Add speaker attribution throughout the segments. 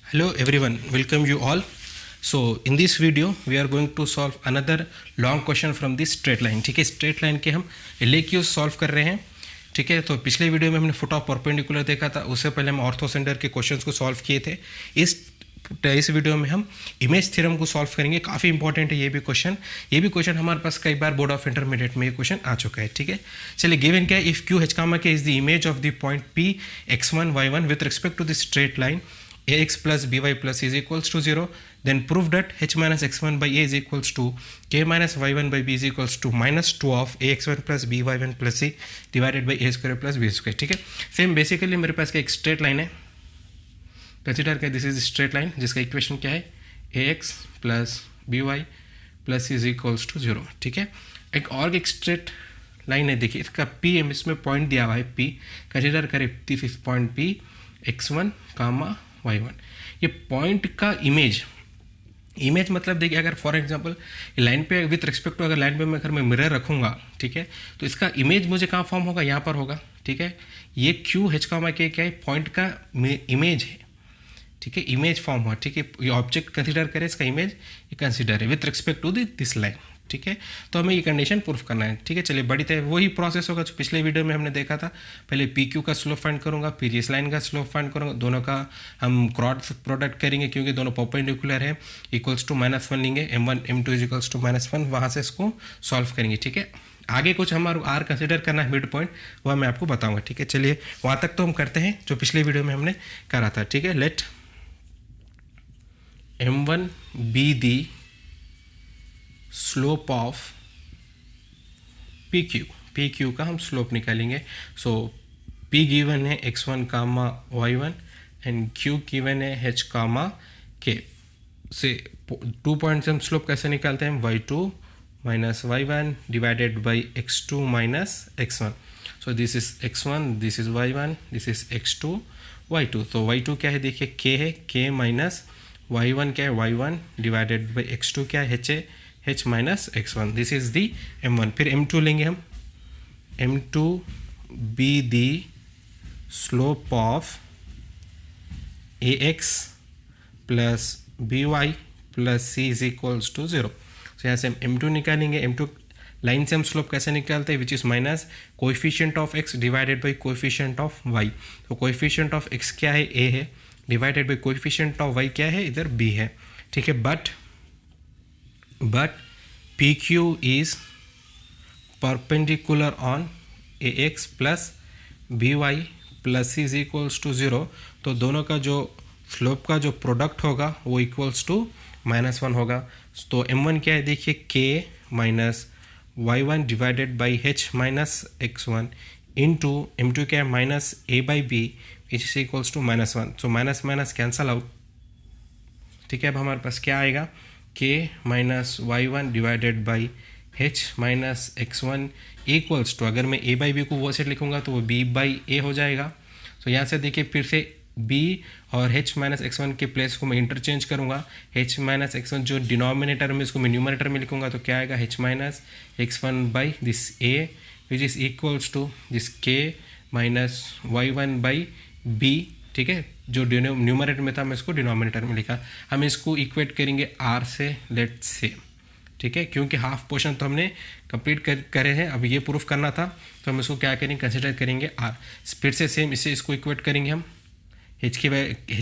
Speaker 1: Hello everyone, welcome you all. So in this video we are going to solve another long question from this straight line. ठीक है, straight line के हम LAQs solve कर रहे हैं. ठीक है, तो पिछले वीडियो में हमने फुट ऑफ परपेंडिकुलर देखा था, उससे पहले हम ऑर्थोसेंटर के क्वेश्चंस को सॉल्व किए थे. इस वीडियो में हम इमेज थ्योरम को सॉल्व करेंगे. काफ़ी इंपॉर्टेंट है ये भी क्वेश्चन हमारे पास कई बार बोर्ड ऑफ इंटरमीडिएट में ये क्वेश्चन आ चुका है. ठीक है, चलिए गिवन क्या है, if Q H comma K is the image of the point P x1 y1 with respect to the straight line ax plus by plus is equals to 0, then prove that h minus x1 by a is equals to k minus y1 by b is equals to minus 2 of ax1 plus by1 plus c divided by a square plus b square. ठीक है, same basically मेरे पास एक straight line है. Consider कर this is straight line जिसका equation क्या है, ax plus by plus is equals to 0. ठीक है, एक स्ट्रेट लाइन है. देखिए इसका p इसमें पॉइंट दिया हुआ है p. कंसिडर करें this is point p x1 comma y1. ये पॉइंट का इमेज मतलब देखिए, अगर फॉर एग्जांपल लाइन पे विथ रिस्पेक्ट टू अगर लाइन पे मैं मिरर रखूँगा, ठीक है, तो इसका इमेज मुझे कहाँ फॉर्म होगा, यहाँ पर होगा. ठीक है, ये क्यू एच कामा के क्या है, पॉइंट का इमेज है. ठीक है, इमेज फॉर्म हुआ. ठीक है, ये ऑब्जेक्ट कंसिडर करें, इसका इमेज ये कंसिडर है with respect to this line. ठीक है, तो हमें ये कंडीशन प्रूफ करना है. ठीक है, चलिए बड़ी तरह वही प्रोसेस होगा जो पिछले वीडियो में हमने देखा था. पहले पी क्यू का स्लोप फाइंड करूंगा, फिर इस लाइन का स्लोप फाइंड करूंगा. दोनों का हम क्रॉस प्रोडक्ट करेंगे क्योंकि दोनों परपेंडिकुलर है. इक्वल्स टू -1 लेंगे, m1 m2 is equals to -1. वहाँ से इसको सॉल्व करेंगे. ठीक है, आगे कुछ हमारा आर कंसिडर करना है मिड पॉइंट, वह मैं आपको बताऊँगा. ठीक है, चलिए वहाँ तक तो हम करते हैं जो पिछले वीडियो में हमने करा था. ठीक है, let m1 be the slope of P Q का हम स्लोप निकालेंगे. सो P गिवन है x1 comma y1 and Q given है h कामा k. से 2 पॉइंट से हम स्लोप कैसे निकालते हैं, y2 minus y1 divided by x2 minus x1. So this is x1, this is y1, this is x2 y2. तो y2 क्या है, देखिए k है, k माइनस y1 क्या है, y1 डिवाइडेड बाई x2 क्या है, h है, h minus x1. This is the m1. फिर m2 लेंगे हम, m2 be the slope of ax plus by plus c is equals to 0. तो यहाँ से हम m2 निकालेंगे. m2 लाइन से हम स्लोप कैसे निकालते हैं, which is minus coefficient of x divided by coefficient of y. तो कोएफिशिएंट ऑफ x क्या है, a है, divided by coefficient of y क्या है, इधर b है. ठीक है, but PQ is perpendicular on AX plus BY plus C is equals to 0. तो दोनों का जो स्लोप का जो प्रोडक्ट होगा वो इक्वल्स टू -1 होगा. तो m1 क्या है, देखिए k minus y1 divided by h minus x1 into m2 क्या है, minus a by b which is equals to -1. So minus minus cancel out. ठीक है, अब हमारे पास क्या आएगा, k minus y1 divided by h minus x1 equals to, अगर मैं a बाई बी को वो से लिखूंगा तो वो b बाई a हो जाएगा. तो यहाँ से देखिए फिर से b और h माइनस x1 के प्लेस को मैं इंटरचेंज करूँगा. h माइनस x1 जो डिनोमिनेटर में, इसको मैं न्यूमरेटर में लिखूंगा तो क्या आएगा, h minus x1 by this a which is equals to this k minus y1 by b. ठीक है, जो न्यूमरेटर में था मैं इसको डिनोमिनेटर में लिखा. हम इसको इक्वेट करेंगे r से, लेट्स से. ठीक है, क्योंकि हाफ पोर्शन तो हमने कंप्लीट करे हैं, अब ये प्रूफ करना था तो हम इसको क्या करेंगे, कंसिडर करेंगे r. फिर से सेम इसे इसको इक्वेट करेंगे हम, h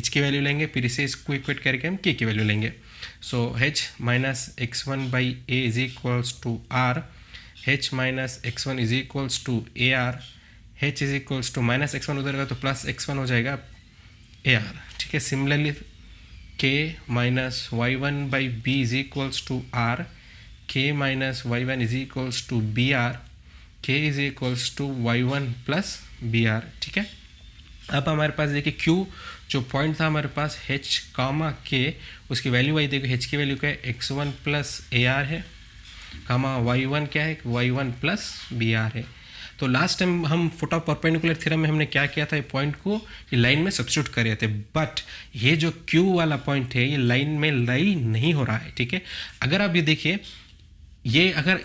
Speaker 1: की वैल्यू लेंगे, फिर इसे इसको इक्वेट करके हम k की वैल्यू लेंगे. So h minus x1 by a is equals to r, h minus x1 is equals to ar, h is equals to minus x1 उधर का तो प्लस x1 हो जाएगा AR. ठीक है, similarly k minus y1 by b is equals to r, k minus y1 is equals to br, k is equals to y1 plus br. ठीक है, अब हमारे पास देखिए q जो पॉइंट था हमारे पास h कामा k, उसकी वैल्यू वही देखो, h की वैल्यू क्या है, x1 प्लस AR है, कामा y1 क्या है, y1 प्लस br है. तो लास्ट टाइम हम फुट ऑफ परपेंडिकुलर थ्योरम में हमने क्या किया था, ये पॉइंट को लाइन में सब्स्टिट्यूट कर रहे थे. बट ये जो Q वाला पॉइंट है ये लाइन में लाई नहीं हो रहा है. ठीक है, अगर आप ये देखिए, ये अगर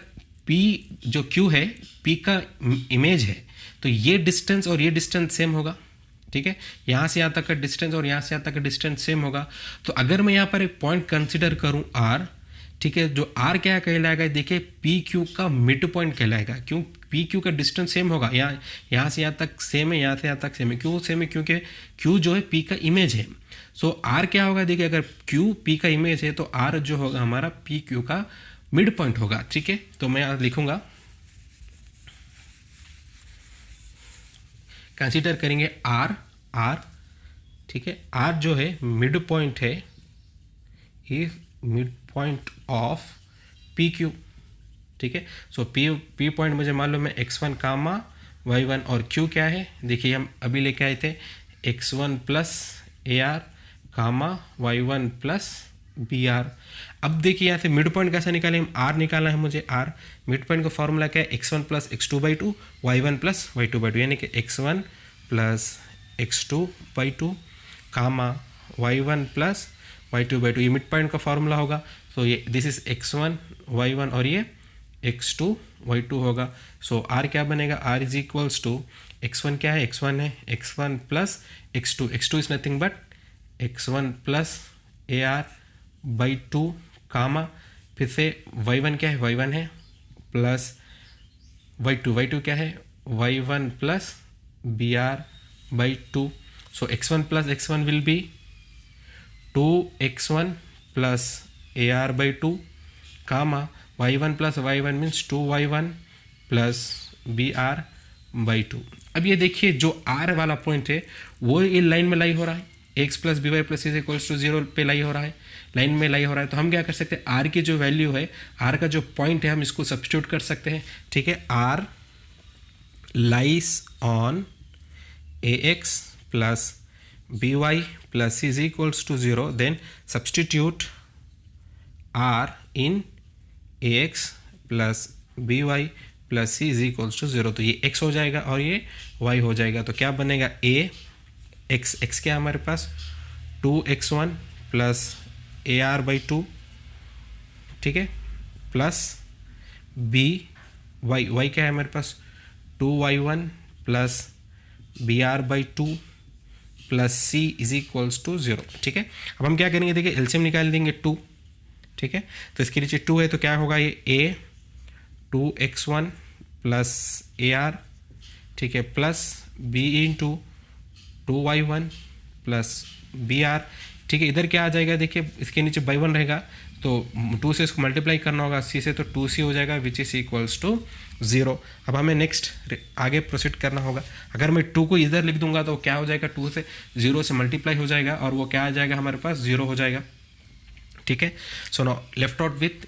Speaker 1: P जो Q है, P का इमेज है, तो ये डिस्टेंस और ये डिस्टेंस सेम होगा. ठीक है। यहाँ से यहाँ तक का डिस्टेंस और यहाँ से यहाँ तक का डिस्टेंस सेम होगा। तो अगर मैं यहाँ पर एक पॉइंट कंसिडर करूँ R, ठीक है, जो R क्या कहलाएगा, देखिए पी क्यू का मिड पॉइंट कहलाएगा। क्यों? पी क्यू का डिस्टेंस सेम होगा, यहाँ से यहाँ तक सेम है, यहाँ से यहाँ तक सेम है। क्यों सेम है? क्योंकि क्यू जो है पी का इमेज है। सो आर क्या होगा, देखिए अगर क्यू पी का इमेज है तो आर जो होगा हमारा पी क्यू का मिड पॉइंट होगा, ठीक है। तो मैं यहाँ लिखूंगा, कंसीडर करेंगे आर, ठीक है, आर जो है मिड पॉइंट है, is mid point of P Q, ठीक है। सो पी पॉइंट मुझे मालूम है x1 कामा y1, और q क्या है, देखिए हम अभी लेके आए थे x1 plus A R comma y1 plus B R. अब देखिए यहाँ से मिड पॉइंट कैसे निकालें, r निकालना है मुझे। r मिड पॉइंट का फॉर्मूला क्या है, x1 plus x2/2 y1 plus y2/2, यानी कि x1 प्लस x2/2 कामा y1 प्लस y2/2, ये मिड पॉइंट का फॉर्मूला होगा। सो ये दिस इज x1 y1 और ये x2 y2 होगा। सो r क्या बनेगा, r is equals to x1 क्या है, x1 है, x1 plus x2 is nothing but x1 plus A R by 2 कामा, फिर से y1 क्या है, y1 है, प्लस y2 क्या है, y1 plus B R by 2। So x1 plus x1 will be 2x1 plus A R by 2 comma y1 plus y1 means 2y1 plus B R by 2। अब ये देखिए जो r वाला पॉइंट है वो ये लाइन में लाई हो रहा है, x plus B Y plus is equals to 0 पे लाई हो रहा है, लाइन में लाई हो रहा है। तो हम क्या कर सकते हैं, r की जो वैल्यू है, r का जो पॉइंट है, हम इसको सब्स्टिट्यूट कर सकते हैं, ठीक है। r lies on ax plus by plus is equals to 0, then substitute r in ax plus by plus c is equals to 0। तो ये x हो जाएगा और ये y हो जाएगा। तो क्या बनेगा, x क्या है हमारे पास 2x1 plus A R by 2, ठीक है, प्लस y क्या है हमारे पास 2y1 plus B R by 2 plus C is equals to 0, ठीक है। अब हम क्या करेंगे, देखिए एलसीएम निकाल देंगे 2, ठीक है। तो इसके नीचे 2 है तो क्या होगा, ये a 2x1 plus A R, ठीक है, plus b into 2y1 plus B R, ठीक है। इधर क्या आ जाएगा, देखिए इसके नीचे बाई 1 रहेगा तो 2 से इसको मल्टीप्लाई करना होगा, c से तो 2c हो जाएगा विच इज इक्वल्स टू 0। अब हमें नेक्स्ट आगे प्रोसीड करना होगा। अगर मैं 2 को इधर लिख दूंगा तो क्या हो जाएगा, 2 से 0 से मल्टीप्लाई हो जाएगा और वो क्या आ जाएगा हमारे पास 0 हो जाएगा, ठीक है। So now left out with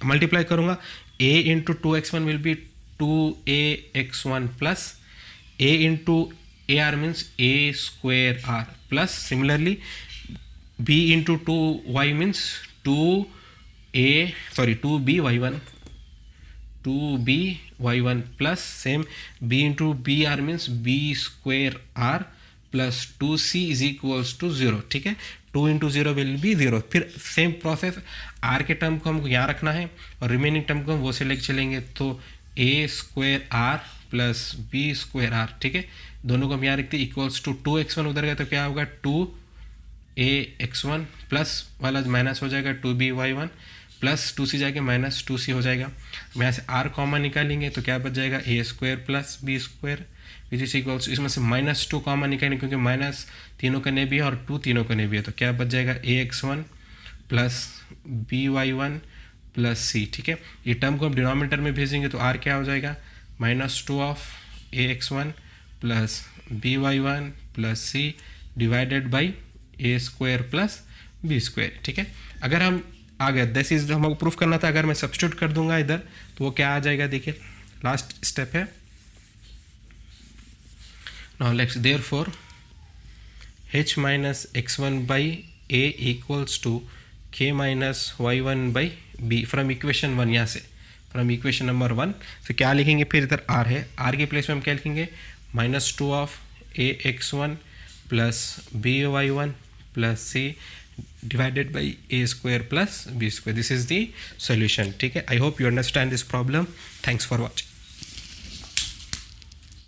Speaker 1: multiply करूंगा, a into 2x1 will be 2ax1 plus a into A R means a square r plus similarly b into 2y means 2by1 plus same b into B R means b square r plus 2c is equals to 0, ठीक है। 2 into 0 will be 0। फिर same process r के term को हमको यहाँ रखना है और रिमेनिंग टर्म को हम वो से लेके चलेंगे, तो a square r plus b square r, ठीक है। दोनों को हम यहाँ रखते हैं इक्वल्स टू 2x1 उधर गया तो क्या होगा 2ax1 प्लस वाला माइनस हो जाएगा 2by1 प्लस 2c जाएगा माइनस 2c हो जाएगा। हम यहाँ से r कॉमन निकालेंगे तो क्या बच जाएगा a square plus b square which is equals, इसमें से -2 कॉमन निकालेंगे क्योंकि माइनस तीनों करने भी है और 2 तीनों करने भी है, तो क्या बच जाएगा ax1 plus by1 plus c, ठीक है। ये टर्म को हम डिनोमिनेटर में भेजेंगे तो r क्या हो जाएगा -2 of ax1 plus by1 plus c divided by a square plus b square, ठीक है। अगर हम आ गया दिस इज हमको प्रूफ करना था, अगर मैं सब्स्टिट्यूट कर दूंगा इधर तो वो क्या आ जाएगा, देखिए लास्ट स्टेप है। Now let's therefore h minus x1 by a equals to k minus y1 by b from equation 1, यहाँ से फ्रॉम इक्वेशन नंबर 1 तो क्या लिखेंगे, फिर इधर r है, r के प्लेस में हम क्या लिखेंगे -2 of ax1 plus by1 plus c divided by a square plus b square. This is the solution, ठीक है। I hope you understand this problem. Thanks for watching.